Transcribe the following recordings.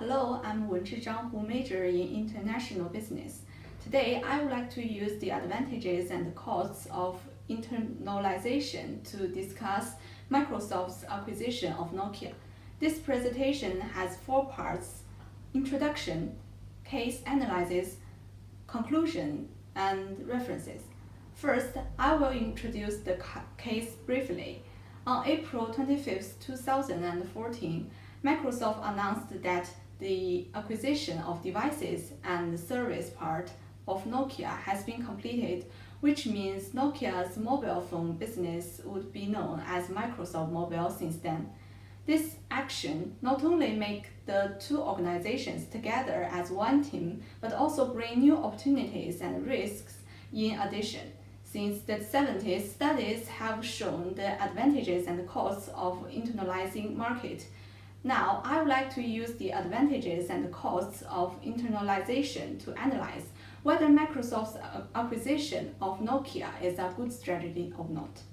Hello, I'm Wenzhi Zhang, who majored in international business. Today, I would like to use the advantages and costs of internalization to discuss Microsoft's acquisition of Nokia. This presentation has 4 parts: introduction, case analysis, conclusion, and references. First, I will introduce the case briefly. On April 25, 2014, Microsoft announced that the acquisition of devices and service part of Nokia has been completed, which means Nokia's mobile phone business would be known as Microsoft Mobile since then. This action not only makes the two organizations together as one team, but also bring new opportunities and risks in addition. Since the 70s, studies have shown the advantages and costs of internalizing market. Now, I would like to use the advantages and costs of internalization to analyze whether Microsoft's acquisition of Nokia is a good strategy or not.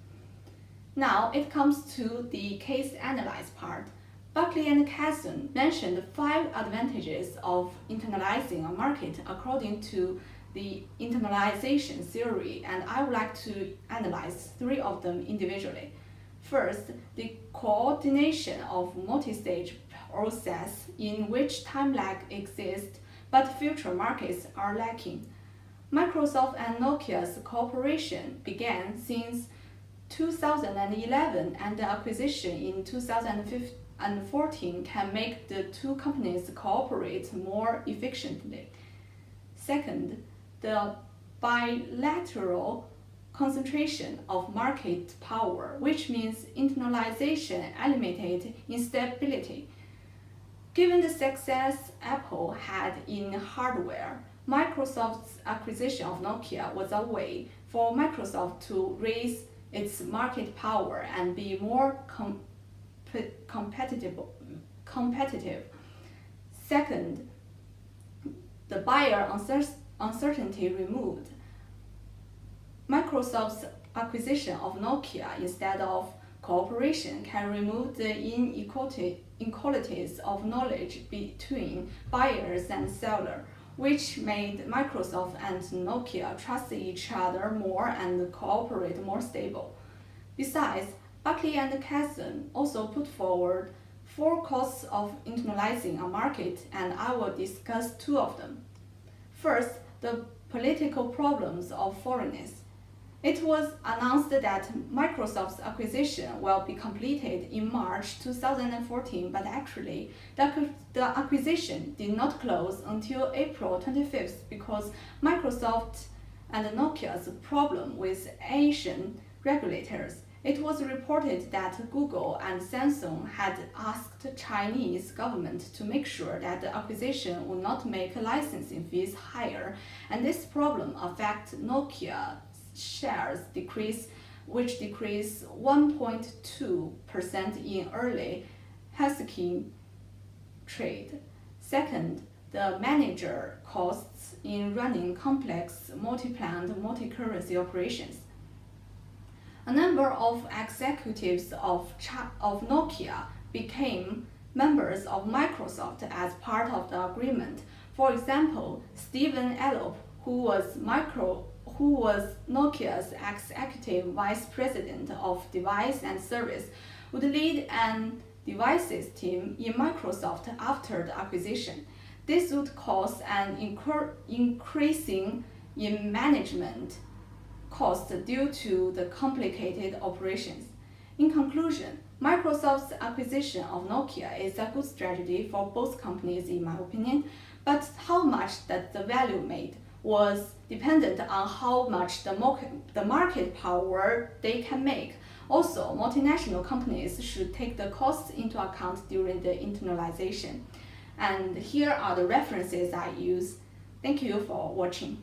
Now, it comes to the case analyze part. Buckley and Casson mentioned 5 advantages of internalizing a market according to the internalization theory, and I would like to analyze 3 of them individually. First, the coordination of multi-stage process in which time lag exists, but future markets are lacking. Microsoft and Nokia's cooperation began since 2011, and the acquisition in 2014 can make the two companies cooperate more efficiently. Second, the bilateral concentration of market power, which means internalization eliminates instability. Given the success Apple had in hardware, Microsoft's acquisition of Nokia was a way for Microsoft to raise its market power and be more competitive. Second, the buyer uncertainty removed. Microsoft's acquisition of Nokia instead of cooperation can remove the inequalities of knowledge between buyers and sellers, which made Microsoft and Nokia trust each other more and cooperate more stable. Besides, Buckley and Casson also put forward 4 costs of internalizing a market, and I will discuss 2 of them. First, the political problems of foreignness. It was announced that Microsoft's acquisition will be completed in March 2014, but actually, the acquisition did not close until April 25th because Microsoft and Nokia's problem with Asian regulators. It was reported that Google and Samsung had asked the Chinese government to make sure that the acquisition would not make licensing fees higher, and this problem affects Nokia shares which decreased 1.2% in early Helsinki trade. Second, the manager costs in running complex multi-plant, multi-currency operations. A number of executives of Nokia became members of Microsoft as part of the agreement. For example, Stephen Elop, who was Nokia's executive vice president of device and service, would lead an devices team in Microsoft after the acquisition. This would cause an increasing in management cost due to the complicated operations. In conclusion, Microsoft's acquisition of Nokia is a good strategy for both companies in my opinion, but how much that the value made was dependent on how much the market power they can make. Also, multinational companies should take the costs into account during the internalization. And here are the references I use. Thank you for watching.